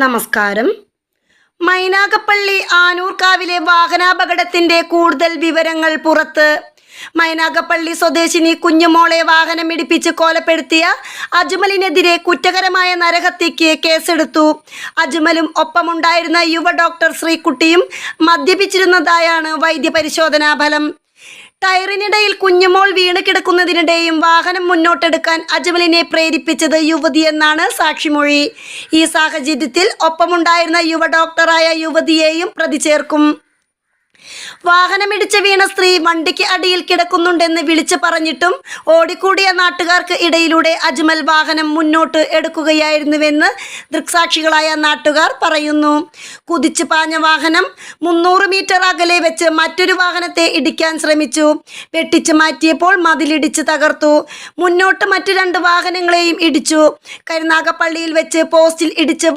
നമസ്കാരം. മൈനാഗപ്പള്ളി ആനൂർക്കാവിലെ വാഹനാപകടത്തിന്റെ കൂടുതൽ വിവരങ്ങൾ പുറത്ത്. മൈനാഗപ്പള്ളി സ്വദേശിനി കുഞ്ഞുമോളെ വാഹനമിടിപ്പിച്ച് കൊലപ്പെടുത്തിയ അജ്മലിനെതിരെ കുറ്റകരമായ നരഹത്യയ്ക്ക് കേസെടുത്തു. അജ്മലും ഒപ്പമുണ്ടായിരുന്ന യുവ ഡോക്ടർ ശ്രീകുട്ടിയും മദ്യപിച്ചിരുന്നതായാണ് വൈദ്യപരിശോധനാ ഫലം. ടയറിനിടയിൽ കുഞ്ഞുമോൾ വീണ് കിടക്കുന്നതിനിടെയും വാഹനം മുന്നോട്ടെടുക്കാൻ അജ്മലിനെ പ്രേരിപ്പിച്ചത് യുവതിയെന്നാണ് സാക്ഷിമൊഴി. ഈ സാഹചര്യത്തിൽ ഒപ്പമുണ്ടായിരുന്ന യുവ ഡോക്ടറായ യുവതിയെയും പ്രതി ചേർക്കും. വാഹനമിടിച്ച് വീണ സ്ത്രീ വണ്ടിക്ക് അടിയിൽ കിടക്കുന്നുണ്ടെന്ന് വിളിച്ചു പറഞ്ഞിട്ടും ഓടിക്കൂടിയ നാട്ടുകാർക്ക് ഇടയിലൂടെ അജ്മൽ വാഹനം മുന്നോട്ട് എടുക്കുകയായിരുന്നുവെന്ന് ദൃക്സാക്ഷികളായ നാട്ടുകാർ പറയുന്നു. കുതിച്ചു പാഞ്ഞ വാഹനം 300 മീറ്റർ അകലെ വെച്ച് മറ്റൊരു വാഹനത്തെ ഇടിക്കാൻ ശ്രമിച്ചു. വെട്ടിച്ചു മാറ്റിയപ്പോൾ മതിലിടിച്ച് തകർത്തു. മുന്നോട്ട് മറ്റു 2 വാഹനങ്ങളെയും ഇടിച്ചു. കരുനാഗപ്പള്ളിയിൽ വെച്ച് പോസ്റ്റിൽ ഇടിച്ച്